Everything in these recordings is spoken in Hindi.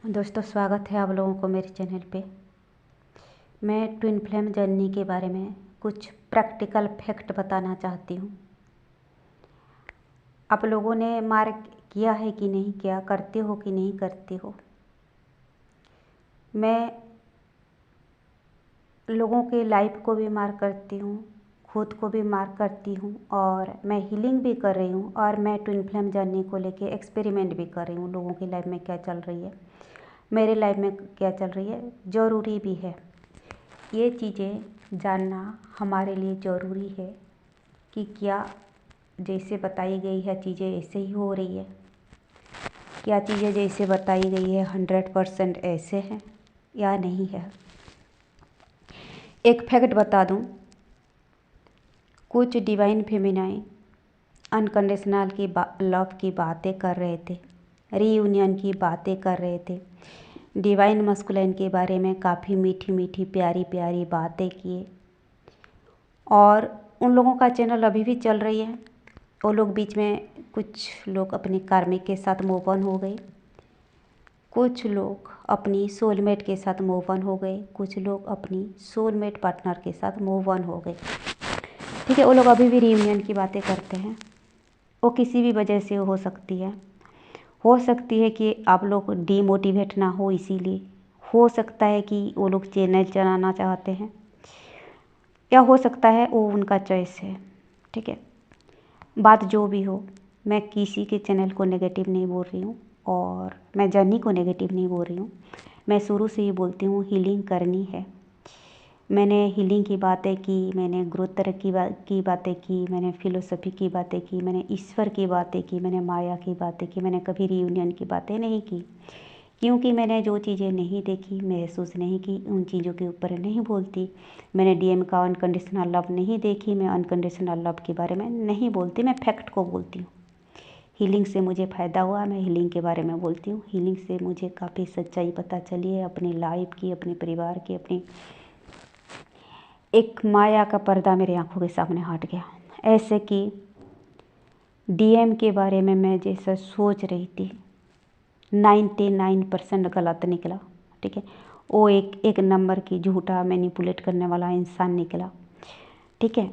दोस्तों, स्वागत है आप लोगों को मेरे चैनल पे। मैं ट्विन फ्लेम जर्नी के बारे में कुछ प्रैक्टिकल फैक्ट बताना चाहती हूँ। आप लोगों ने मार्क किया है कि नहीं किया, करते हो कि नहीं करते हो। मैं लोगों के लाइफ को भी मार्क करती हूँ, खुद को भी मार्क करती हूँ और मैं हीलिंग भी कर रही हूँ और मैं ट्विन फ्लेम जर्नी को लेके एक्सपेरिमेंट भी कर रही हूँ। लोगों की लाइफ में क्या चल रही है, मेरे लाइफ में क्या चल रही है, ज़रूरी भी है। ये चीज़ें जानना हमारे लिए ज़रूरी है कि क्या जैसे बताई गई है चीज़ें ऐसे ही हो रही है, क्या चीज़ें जैसे बताई गई है 100% ऐसे हैं या नहीं है। एक फैक्ट बता दूं, कुछ डिवाइन फेमिनाइन अनकंडीशनल लव की बातें कर रहे थे, रीयूनियन की बातें कर रहे थे, डिवाइन मस्कुलिन के बारे में काफ़ी मीठी मीठी प्यारी प्यारी बातें किए और उन लोगों का चैनल अभी भी चल रही है। वो लोग बीच में कुछ लोग अपने कार्मिक के साथ मूव ऑन हो गए, कुछ लोग अपनी सोलमेट के साथ मूव ऑन हो गए, कुछ लोग अपनी सोलमेट पार्टनर के साथ मूव ऑन हो गए। ठीक है, वो लोग अभी भी रीयूनियन की बातें करते हैं। वो किसी भी वजह से हो सकती है। हो सकती है कि आप लोग डीमोटिवेट ना हो, इसीलिए हो सकता है कि वो लोग चैनल चलाना चाहते हैं, या हो सकता है वो उनका चॉइस है। ठीक है, बात जो भी हो, मैं किसी के चैनल को नेगेटिव नहीं बोल रही हूँ और मैं जर्नी को नेगेटिव नहीं बोल रही हूँ। मैं शुरू से ही बोलती हूँ हीलिंग करनी है। मैंने हीलिंग की बातें की, मैंने ग्रोथ की बातें की, मैंने फिलोसफी की बातें की, मैंने ईश्वर की बातें की, मैंने माया की बातें की। मैंने कभी रीयूनियन की बातें नहीं की, क्योंकि मैंने जो चीज़ें नहीं देखी, महसूस नहीं की, उन चीज़ों के ऊपर नहीं बोलती। मैंने डीएम का अनकंडीशनल लव नहीं देखी, मैं अनकंडीशनल लव के बारे में नहीं बोलती, मैं फैक्ट को बोलती हूँ। हीलिंग से मुझे फ़ायदा हुआ, मैं हीलिंग के बारे में बोलती हूँ। हीलिंग से मुझे काफ़ी सच्चाई पता चली है अपनी लाइफ की, अपने परिवार की, अपनी एक माया का पर्दा मेरे आंखों के सामने हट गया। ऐसे कि डीएम के बारे में मैं जैसा सोच रही थी 99% गलत निकला। ठीक है, वो एक नंबर की झूठा मैनिपुलेट करने वाला इंसान निकला। ठीक है,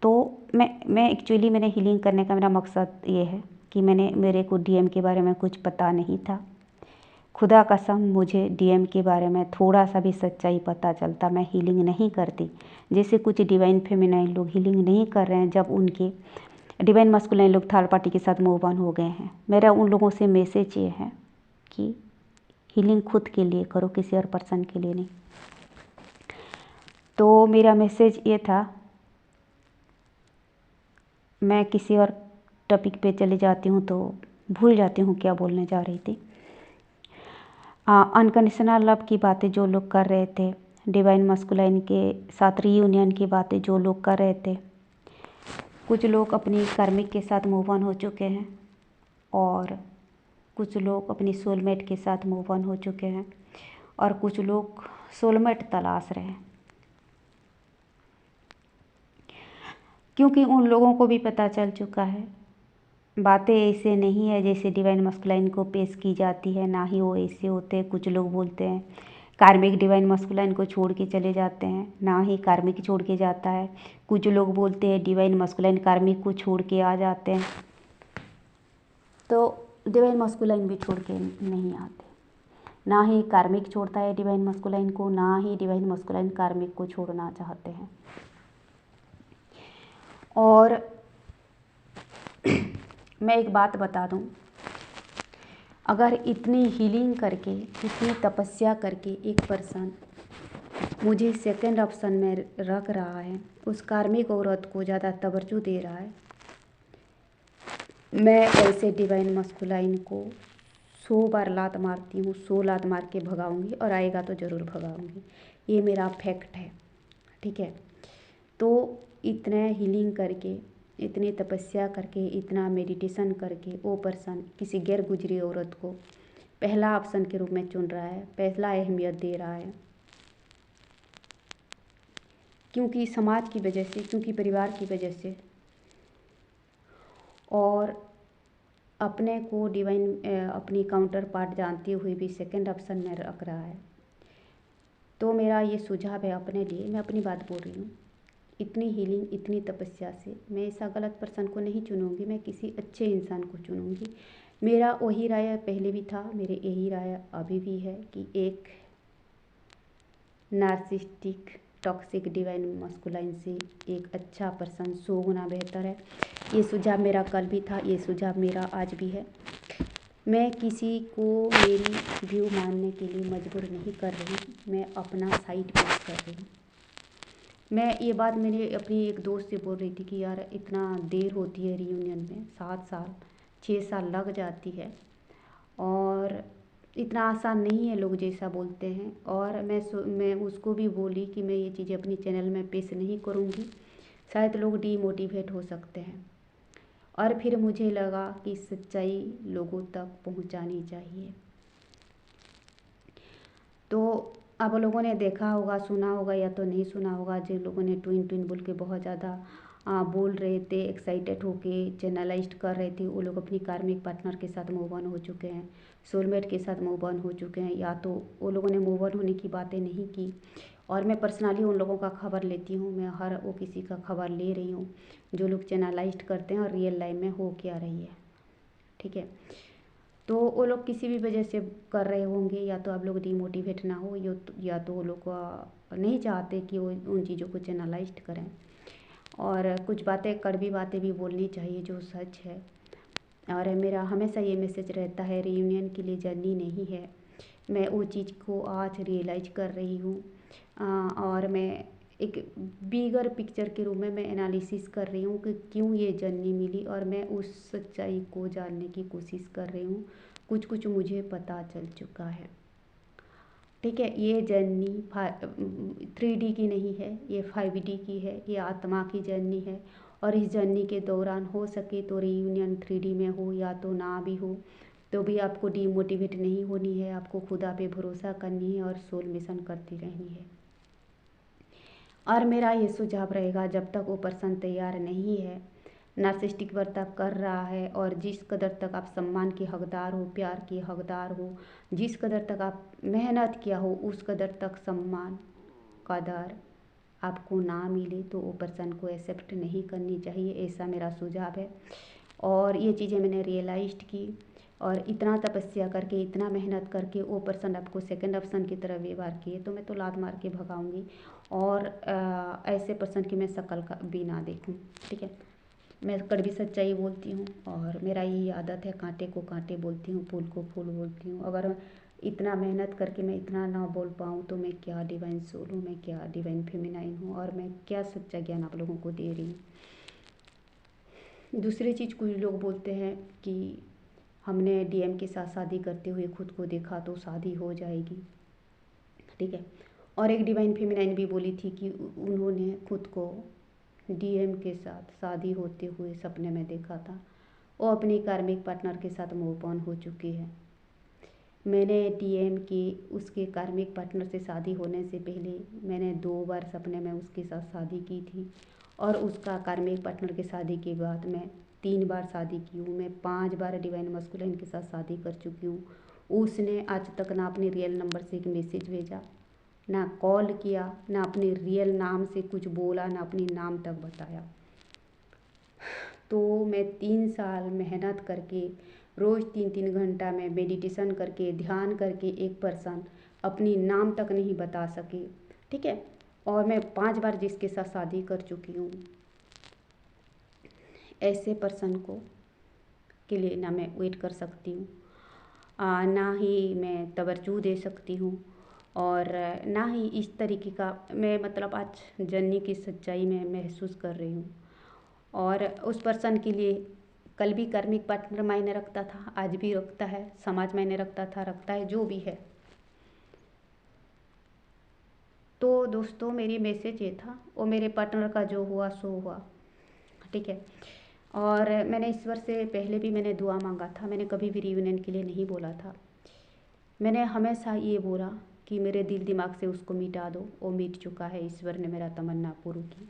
तो मैं एक्चुअली मैंने हीलिंग करने का मेरा मकसद ये है कि मेरे को डीएम के बारे में कुछ पता नहीं था। खुदा कसम, मुझे डीएम के बारे में थोड़ा सा भी सच्चाई पता चलता मैं हीलिंग नहीं करती। जैसे कुछ डिवाइन फेमिनाइन लोग हीलिंग नहीं कर रहे हैं, जब उनके डिवाइन मस्कुलाइन लोग थर्ड पार्टी के साथ मूव ऑन हो गए हैं। मेरा उन लोगों से मैसेज ये है कि हीलिंग खुद के लिए करो, किसी और पर्सन के लिए नहीं। तो मेरा मैसेज ये था, मैं किसी और टॉपिक पे चले जाती हूँ तो भूल जाती हूँ क्या बोलने जा रही थी। अनकंडीशनल लव की बातें जो लोग कर रहे थे, डिवाइन मस्कुलाइन के साथ रीयूनियन की बातें जो लोग कर रहे थे, कुछ लोग अपनी कार्मिक के साथ मूव ऑन हो चुके हैं और कुछ लोग अपनी सोलमेट के साथ मूव ऑन हो चुके हैं और कुछ लोग सोलमेट तलाश रहे हैं। क्योंकि उन लोगों को भी पता चल चुका है बातें ऐसे नहीं है जैसे डिवाइन मस्कुलाइन को पेश की जाती है, ना ही वो ऐसे होते हैं। कुछ लोग बोलते हैं कार्मिक डिवाइन मस्कुलाइन को छोड़ के चले जाते हैं, ना ही कार्मिक छोड़ के जाता है। कुछ लोग बोलते हैं डिवाइन मस्कुलाइन कार्मिक को छोड़ के आ जाते हैं, तो डिवाइन मस्कुलाइन भी छोड़ के नहीं आते। ना ही कार्मिक छोड़ता है डिवाइन मस्कुलाइन को, ना ही डिवाइन मस्कुलाइन कार्मिक को छोड़ना चाहते हैं। और मैं एक बात बता दूं, अगर इतनी हीलिंग करके, इतनी तपस्या करके एक पर्सन मुझे सेकंड ऑप्शन में रख रहा है, उस कार्मिक औरत को ज़्यादा तवज्जो दे रहा है, मैं ऐसे डिवाइन मस्कुलाइन को 100 बार लात मारती हूँ, 100 लात मार के भगाऊंगी और आएगा तो ज़रूर भगाऊंगी। ये मेरा फैक्ट है। ठीक है, तो इतना हीलिंग करके, इतनी तपस्या करके, इतना मेडिटेशन करके वो पर्सन किसी गैर गुजरी औरत को पहला ऑप्शन के रूप में चुन रहा है, पहला अहमियत दे रहा है, क्योंकि समाज की वजह से, क्योंकि परिवार की वजह से। और अपने को डिवाइन अपनी काउंटर पार्ट जानते हुए भी सेकंड ऑप्शन में रख रहा है। तो मेरा ये सुझाव है अपने लिए, मैं अपनी बात बोल रही हूँ, इतनी हीलिंग इतनी तपस्या से मैं ऐसा गलत पर्सन को नहीं चुनूँगी, मैं किसी अच्छे इंसान को चुनूँगी। मेरा वही राय पहले भी था, मेरे यही राय अभी भी है कि एक नार्सिस्टिक टॉक्सिक डिवाइन मस्कुलाइन से एक अच्छा पर्सन 100 गुना बेहतर है। ये सुझाव मेरा कल भी था, ये सुझाव मेरा आज भी है। मैं किसी को मेरी व्यू मानने के लिए मजबूर नहीं कर रही हूँ, मैं अपना साइड पेश कर रही हूँ। मैं ये बात मैंने अपनी एक दोस्त से बोल रही थी कि यार इतना देर होती है रियूनियन में, 7 साल 6 साल लग जाती है और इतना आसान नहीं है लोग जैसा बोलते हैं। और मैं उसको भी बोली कि मैं ये चीज़ें अपनी चैनल में पेश नहीं करूँगी, शायद लोग डीमोटिवेट हो सकते हैं। और फिर मुझे लगा कि सच्चाई लोगों तक पहुंचानी चाहिए। तो अब लोगों ने देखा होगा, सुना होगा या तो नहीं सुना होगा, जिन लोगों ने ट्विन ट्विन बोल के बहुत ज़्यादा बोल रहे थे, एक्साइटेड होके चैनलाइज्ड कर रहे थे, वो लोग अपनी कार्मिक पार्टनर के साथ मूव ऑन हो चुके हैं, सोलमेट के साथ मूव ऑन हो चुके हैं, या तो वो लोगों ने मूव ऑन होने की बातें नहीं की। और मैं पर्सनली उन लोगों का खबर लेती हूँ, मैं हर वो किसी का खबर ले रही हूँ जो लोग चैनलाइज्ड करते हैं और रियल लाइफ में हो क्या रही है। ठीक है, तो वो लोग किसी भी वजह से कर रहे होंगे, या तो आप लोग डिमोटिवेट ना हो, या तो वो लोग नहीं चाहते कि वो उन चीज़ों को चैनलाइज्ड करें। और कुछ बातें, कड़वी बातें भी बोलनी चाहिए जो सच है। और मेरा हमेशा ये मैसेज रहता है, रियूनियन के लिए जर्नी नहीं है, मैं वो चीज़ को आज रियलाइज कर रही हूँ। और मैं एक बिगर पिक्चर के रूप में मैं एनालिसिस कर रही हूँ कि क्यों ये जर्नी मिली, और मैं उस सच्चाई को जानने की कोशिश कर रही हूँ। कुछ कुछ मुझे पता चल चुका है। ठीक है, ये जर्नी 3D की नहीं है, ये 5D की है, ये आत्मा की जर्नी है। और इस जर्नी के दौरान हो सके तो रियूनियन 3D में हो, या तो ना भी हो तो भी आपको डीमोटिवेट नहीं होनी है, आपको खुदा पे भरोसा करनी है और सोल मिशन करती रहनी है। और मेरा ये सुझाव रहेगा, जब तक वो पर्सन तैयार नहीं है, नार्सिस्टिक बर्ताव कर रहा है, और जिस कदर तक आप सम्मान के हकदार हो, प्यार के हकदार हो, जिस कदर तक आप मेहनत किया हो, उस कदर तक सम्मान कदर आपको ना मिले तो वो पर्सन को एक्सेप्ट नहीं करनी चाहिए, ऐसा मेरा सुझाव है। और ये चीज़ें मैंने रियलाइज्ड की, और इतना तपस्या करके, इतना मेहनत करके वो पर्सन आपको सेकंड ऑप्शन की तरह व्यवहार किए, तो मैं तो लात मार के भगाऊंगी, और ऐसे पर्सन की मैं शक्ल का भी ना देखूं। ठीक है, मैं कड़वी सच्चाई बोलती हूँ, और मेरा यही आदत है, कांटे को कांटे बोलती हूँ, फूल को फूल बोलती हूँ। अगर इतना मेहनत करके मैं इतना ना बोल पाऊँ तो मैं क्या डिवाइन सोल हूँ, मैं क्या डिवाइन फेमिनाइन हूँ, और मैं क्या सच्चा ज्ञान आप लोगों को दे रही हूँ। दूसरी चीज़, कुछ लोग बोलते हैं कि हमने डीएम के साथ शादी करते हुए खुद को देखा तो शादी हो जाएगी। ठीक है, और एक डिवाइन फेमिनाइन भी बोली थी कि उन्होंने खुद को डीएम के साथ शादी होते हुए सपने में देखा था। वो अपनी कार्मिक पार्टनर के साथ मूव ऑन हो चुकी है। मैंने डीएम की उसके कार्मिक पार्टनर से शादी होने से पहले मैंने 2 बार सपने में उसके साथ शादी की थी, और उसका कार्मिक पार्टनर के शादी के बाद मैं 3 बार शादी की हूँ। मैं 5 बार डिवाइन मस्कुलाइन के साथ शादी कर चुकी हूँ। उसने आज तक ना अपने रियल नंबर से एक मैसेज भेजा, ना कॉल किया, ना अपने रियल नाम से कुछ बोला, ना अपनी नाम तक बताया। तो मैं 3 साल मेहनत करके, रोज़ 3-3 घंटा में मेडिटेशन करके, ध्यान करके एक पर्सन अपनी नाम तक नहीं बता सके। ठीक है, और मैं 5 बार जिसके साथ शादी कर चुकी हूँ, ऐसे पर्सन को के लिए ना मैं वेट कर सकती हूँ, ना ही मैं तवज्जो दे सकती हूँ, और ना ही इस तरीके का मैं मतलब आज जर्नी की सच्चाई में महसूस कर रही हूँ। और उस पर्सन के लिए कल भी कार्मिक पार्टनर मायने रखता था, आज भी रखता है, समाज मायने रखता था, रखता है, जो भी है। तो दोस्तों, मेरी मैसेज ये था, वो मेरे पार्टनर का जो हुआ सो हुआ। ठीक है, और मैंने ईश्वर से पहले भी मैंने दुआ मांगा था, मैंने कभी भी रियूनियन के लिए नहीं बोला था। मैंने हमेशा ये बोला कि मेरे दिल दिमाग से उसको मिटा दो। वो मिट चुका है, ईश्वर ने मेरा तमन्ना पूरी की।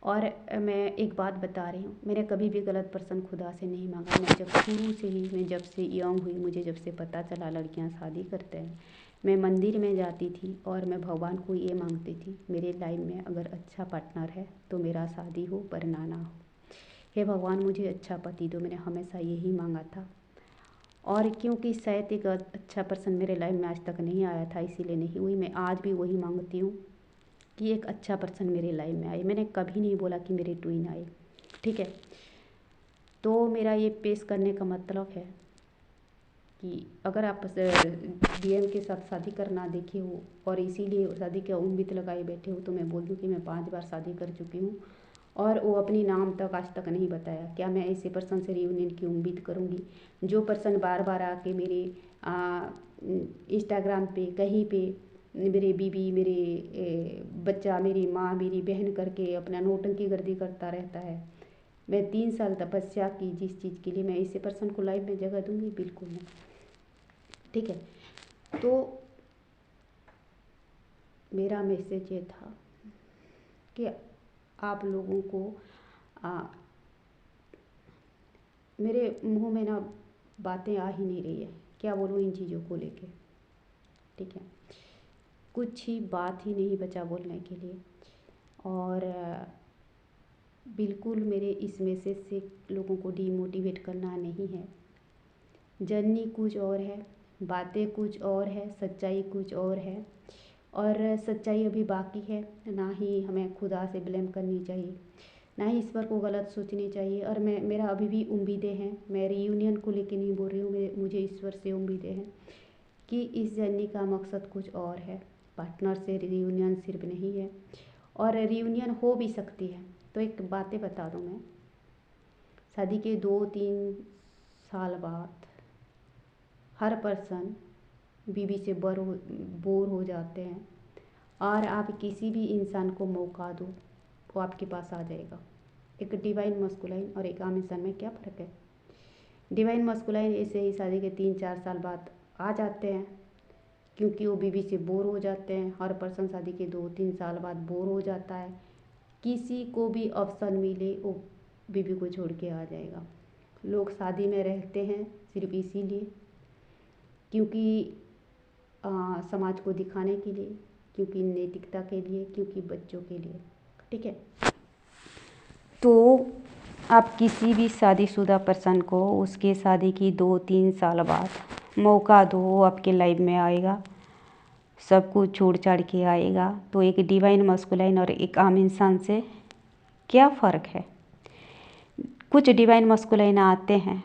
और मैं एक बात बता रही हूँ, मैंने कभी भी गलत पर्सन खुदा से नहीं मांगा। मैं जब शुरू से ही, मैं जब से यंग हुई, मुझे जब से पता चला लड़कियाँ शादी करते हैं, मैं मंदिर में जाती थी और मैं भगवान को ये मांगती थी, मेरे लाइफ में अगर अच्छा पार्टनर है तो मेरा शादी हो वरना ना हो। हे भगवान मुझे अच्छा पति दो, मैंने हमेशा यही मांगा था। और क्योंकि शायद एक अच्छा पर्सन मेरे लाइफ में आज तक नहीं आया था, इसीलिए नहीं हुई। मैं आज भी वही मांगती हूँ कि एक अच्छा पर्सन मेरे लाइफ में आए। मैंने कभी नहीं बोला कि मेरे ट्विन आए, ठीक है। तो मेरा ये पेश करने का मतलब है कि अगर आप डीएम के साथ शादी करना देखे हो और इसीलिए शादी की उम्मीद लगाए बैठे हो, तो मैं बोल दूँ कि मैं 5 बार शादी कर चुकी हूँ और वो अपनी नाम तक आज तक नहीं बताया। क्या मैं ऐसे पर्सन से रियूनियन की उम्मीद करूँगी? जो पर्सन बार बार आके मेरे इंस्टाग्राम पे कहीं पे मेरे बीवी, मेरे बच्चा, मेरी माँ, मेरी बहन करके अपना नौटंकी गर्दी करता रहता है। मैं 3 साल तपस्या की जिस चीज़ के लिए, मैं ऐसे पर्सन को लाइफ में जगह दूंगी? बिल्कुल नहीं, ठीक है। तो मेरा मैसेज ये था कि आप लोगों को मेरे मुंह में ना बातें आ ही नहीं रही है, क्या बोलूँ इन चीज़ों को लेके, ठीक है। कुछ ही बात ही नहीं बचा बोलने के लिए। और बिल्कुल मेरे इस मैसेज से लोगों को डीमोटिवेट करना नहीं है। जर्नी कुछ और है, बातें कुछ और है, सच्चाई कुछ और है। और सच्चाई अभी बाकी है। ना ही हमें खुदा से ब्लेम करनी चाहिए, ना ही ईश्वर को गलत सोचनी चाहिए। और मेरा अभी भी उम्मीदें हैं, मैं रियूनियन को लेके नहीं बोल रही हूँ, मुझे ईश्वर से उम्मीदें हैं कि इस जर्नी का मकसद कुछ और है। पार्टनर से रियूनियन सिर्फ नहीं है, और रियूनियन हो भी सकती है। तो एक बातें बता दूँ मैं, शादी के 2-3 साल बाद हर पर्सन बीवी से बोर हो जाते हैं, और आप किसी भी इंसान को मौका दो वो आपके पास आ जाएगा। एक डिवाइन मस्कुलाइन और एक आम इंसान में क्या फ़र्क है? डिवाइन मस्कुलाइन ऐसे ही शादी के 3-4 साल बाद आ जाते हैं, क्योंकि वो बीवी से बोर हो जाते हैं। हर पर्सन शादी के 2-3 साल बाद बोर हो जाता है। किसी को भी ऑप्शन मिले वो बीवी को छोड़ के आ जाएगा। लोग शादी में रहते हैं सिर्फ इसीलिए, क्योंकि समाज को दिखाने के लिए, क्योंकि नैतिकता के लिए, क्योंकि बच्चों के लिए, ठीक है। तो आप किसी भी शादीशुदा पर्सन को उसके शादी की 2-3 साल बाद मौका दो, वो आपके लाइफ में आएगा, सब कुछ छोड़ छाड़ के आएगा। तो एक डिवाइन मस्कुलाइन और एक आम इंसान से क्या फ़र्क है? कुछ डिवाइन मस्कुलाइन आते हैं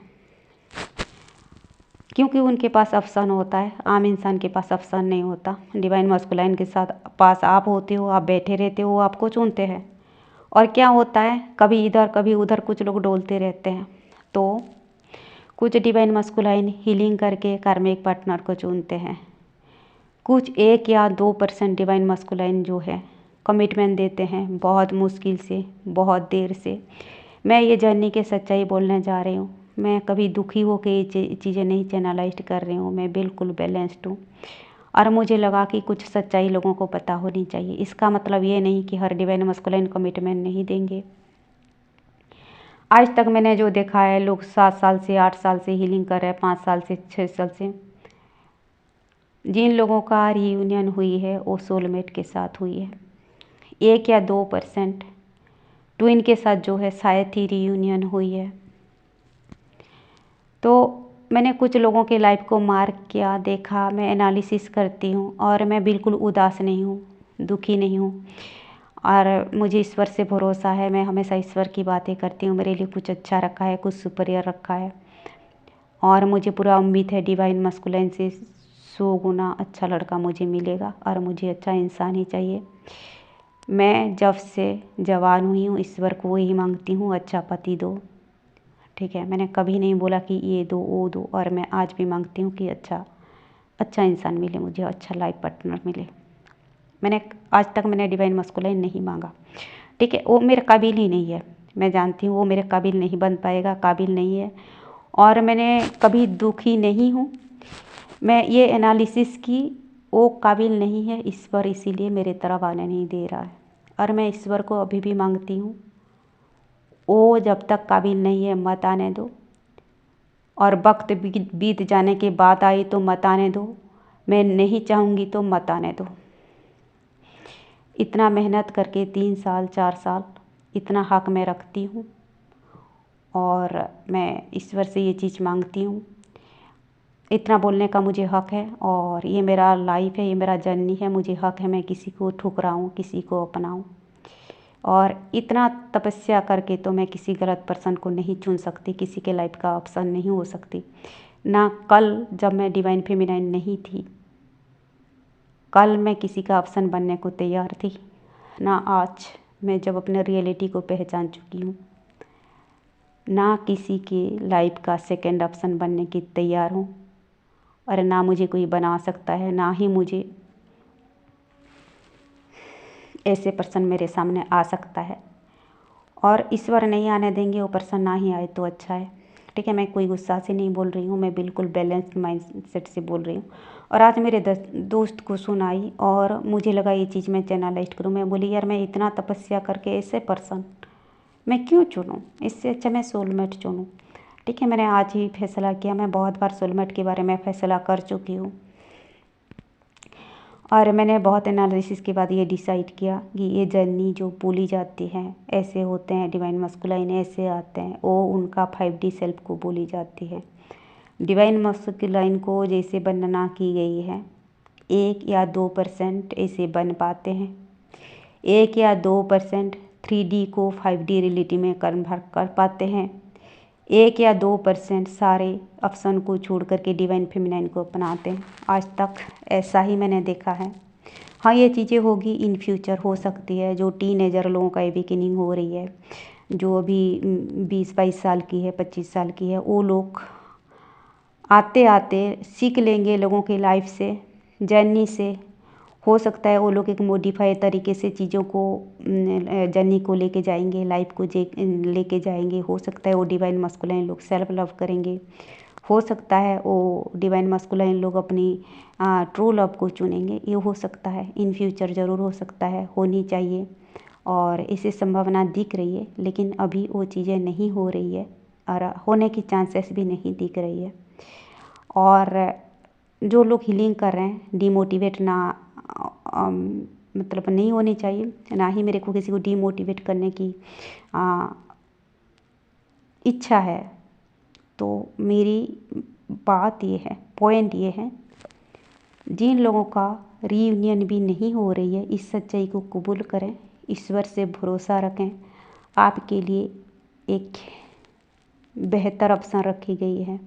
क्योंकि उनके पास ऑप्शन होता है, आम इंसान के पास ऑप्शन नहीं होता। डिवाइन मस्कुलाइन के साथ पास आप होते हो, आप बैठे रहते हो, आपको चुनते हैं। और क्या होता है, कभी इधर कभी उधर कुछ लोग डोलते रहते हैं। तो कुछ डिवाइन मस्कुलाइन हीलिंग करके कार्मिक पार्टनर को चुनते हैं। कुछ 1 या 2% डिवाइन मस्कुलाइन जो है कमिटमेंट देते हैं, बहुत मुश्किल से, बहुत देर से। मैं ये जर्नी के सच्चाई बोलने जा रही हूँ। मैं कभी दुखी हो के ये चीज़ें नहीं चैनलाइज कर रही हूँ, मैं बिल्कुल बैलेंस्ड हूँ। और मुझे लगा कि कुछ सच्चाई लोगों को पता होनी चाहिए। इसका मतलब ये नहीं कि हर डिवाइन मस्कुलाइन कमिटमेंट नहीं देंगे। आज तक मैंने जो देखा है, लोग 7 साल से 8 साल से हीलिंग कर रहे हैं, 5 साल से 6 साल से। जिन लोगों का रियूनियन हुई है वो सोलमेट के साथ हुई है। 1 या 2% ट्विन के साथ जो है शायद ही रियूनियन हुई है। तो मैंने कुछ लोगों के लाइफ को मार्क किया, देखा, मैं एनालिसिस करती हूँ और मैं बिल्कुल उदास नहीं हूँ, दुखी नहीं हूँ। और मुझे ईश्वर से भरोसा है, मैं हमेशा ईश्वर की बातें करती हूँ। मेरे लिए कुछ अच्छा रखा है, कुछ सुपीरियर रखा है, और मुझे पूरा उम्मीद है डिवाइन मस्कुलाइन से 100 गुना अच्छा लड़का मुझे मिलेगा, और मुझे अच्छा इंसान ही चाहिए। मैं जब से जवान हुई हूँ ईश्वर को वही मांगती हूँ, अच्छा पति दो, ठीक है। मैंने कभी नहीं बोला कि ये दो वो दो, और मैं आज भी मांगती हूँ कि अच्छा इंसान मिले मुझे, अच्छा लाइफ पार्टनर मिले। आज तक मैंने डिवाइन मस्कुलाइन नहीं मांगा, ठीक है। वो मेरे काबिल ही नहीं है, मैं जानती हूँ वो मेरे काबिल नहीं बन पाएगा, काबिल नहीं है। और मैंने कभी दुखी नहीं हूँ। मैं ये एनालिसिस की वो काबिल नहीं है ईश्वर, इसीलिए मेरे तरफ आने नहीं दे रहा है। और मैं ईश्वर को अभी भी मांगती हूँ, वो जब तक काबिल नहीं है मत आने दो, और वक्त बीत जाने के बाद आई तो मत आने दो। मैं नहीं चाहूँगी तो मत आने दो। इतना मेहनत करके 3 साल 4 साल इतना हक मैं रखती हूँ, और मैं ईश्वर से ये चीज़ मांगती हूँ। इतना बोलने का मुझे हक है, और ये मेरा लाइफ है, ये मेरा जर्नी है। मुझे हक है मैं किसी को ठुकराऊँ, किसी को अपनाऊँ। और इतना तपस्या करके तो मैं किसी गलत पर्सन को नहीं चुन सकती, किसी के लाइफ का ऑप्शन नहीं हो सकती। ना कल जब मैं डिवाइन फेमिनाइन नहीं थी, कल मैं किसी का ऑप्शन बनने को तैयार थी, ना आज मैं जब अपने रियलिटी को पहचान चुकी हूँ, ना किसी के लाइफ का सेकंड ऑप्शन बनने की तैयार हूँ, और ना मुझे कोई बना सकता है, ना ही मुझे ऐसे पर्सन मेरे सामने आ सकता है। और ईश्वर नहीं आने देंगे वो पर्सन, ना ही आए तो अच्छा है। ठीक है, मैं कोई गुस्सा से नहीं बोल रही हूँ, मैं बिल्कुल बैलेंस्ड माइंडसेट से बोल रही हूँ। और आज मेरे दोस्त को सुनाई और मुझे लगा ये चीज़ मैं चैनलाइज करूँ। मैं बोली यार, मैं इतना तपस्या करके ऐसे पर्सन मैं क्यों चुनूँ, इससे अच्छा मैं सोलमेट चुनूँ। ठीक है, मैंने आज ही फैसला किया। मैं बहुत बार सोलमेट के बारे में फैसला कर चुकी हूँ, और मैंने बहुत एनालिसिस के बाद ये डिसाइड किया कि ये जर्नी जो बोली जाती है, ऐसे होते हैं डिवाइन मस्कुलाइन, ऐसे आते हैं, वो उनका 5D सेल्फ को बोली जाती है। डिवाइन मस्कुलाइन को जैसे वर्णना की गई है, 1 या 2% ऐसे बन पाते हैं। 1 या 2% 3D को 5D रियलिटी में कन्वर्ट कर पाते हैं। 1 या 2% सारे ऑप्शन को छोड़ करके डिवाइन फेमिनाइन को अपनाते हैं। आज तक ऐसा ही मैंने देखा है। हाँ, ये चीज़ें होगी इन फ्यूचर, हो सकती है। जो टीनेजर लोगों का एवेकनिंग हो रही है, जो अभी 20-22 साल की है, 25 साल की है, वो लोग आते आते सीख लेंगे लोगों की लाइफ से, जर्नी से। हो सकता है वो लोग एक मॉडिफाई तरीके से चीज़ों को, जर्नी को लेके जाएंगे, लाइफ को लेके जाएंगे। हो सकता है वो डिवाइन मस्कुलाइन लोग सेल्फ लव करेंगे। हो सकता है वो डिवाइन मस्कुलाइन लोग अपनी ट्रू लव को चुनेंगे। ये हो सकता है, इन फ्यूचर ज़रूर हो सकता है, होनी चाहिए, और इसे संभावना दिख रही है। लेकिन अभी वो चीज़ें नहीं हो रही है, और होने की चांसेस भी नहीं दिख रही है। और जो लोग हीलिंग कर रहे हैं, डिमोटिवेट ना मतलब नहीं होनी चाहिए, ना ही मेरे को किसी को डिमोटिवेट करने की इच्छा है। तो मेरी बात ये है, पॉइंट ये है, जिन लोगों का रीयूनियन भी नहीं हो रही है, इस सच्चाई को कबूल करें, ईश्वर से भरोसा रखें। आपके लिए एक बेहतर ऑप्शन रखी गई है,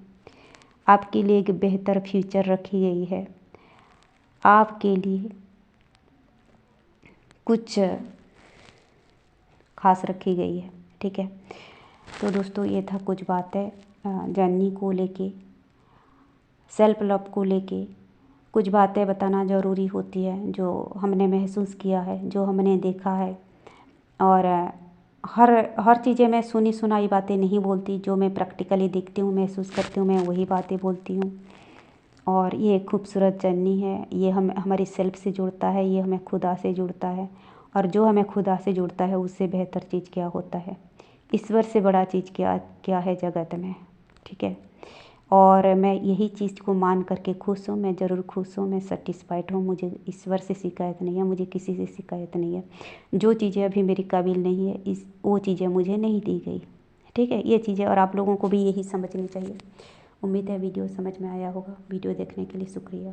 आपके लिए एक बेहतर फ्यूचर रखी गई है, आपके लिए कुछ खास रखी गई है। ठीक है, तो दोस्तों ये था कुछ बातें जर्नी को लेके, सेल्फ लव को लेके। कुछ बातें बताना ज़रूरी होती है जो हमने महसूस किया है, जो हमने देखा है। और हर चीज़ें मैं सुनी सुनाई बातें नहीं बोलती, जो मैं प्रैक्टिकली देखती हूँ, महसूस करती हूँ, मैं वही बातें बोलती हूँ। और ये एक खूबसूरत जर्नी है, ये हमारी सेल्फ से जुड़ता है, ये हमें खुदा से जुड़ता है। और जो हमें खुदा से जुड़ता है, उससे बेहतर चीज़ क्या होता है, ईश्वर से बड़ा चीज़ क्या है जगत में। ठीक है, और मैं यही चीज़ को मान करके खुश हूँ। मैं ज़रूर खुश हूँ, मैं सेटिस्फाइड हूँ। मुझे ईश्वर से शिकायत नहीं है, मुझे किसी से शिकायत नहीं है। जो चीज़ें अभी मेरी काबिल नहीं है, वो चीज़ें मुझे नहीं दी गई। ठीक है, ये चीज़ें, और आप लोगों को भी यही समझनी चाहिए। उम्मीद है वीडियो समझ में आया होगा। वीडियो देखने के लिए शुक्रिया।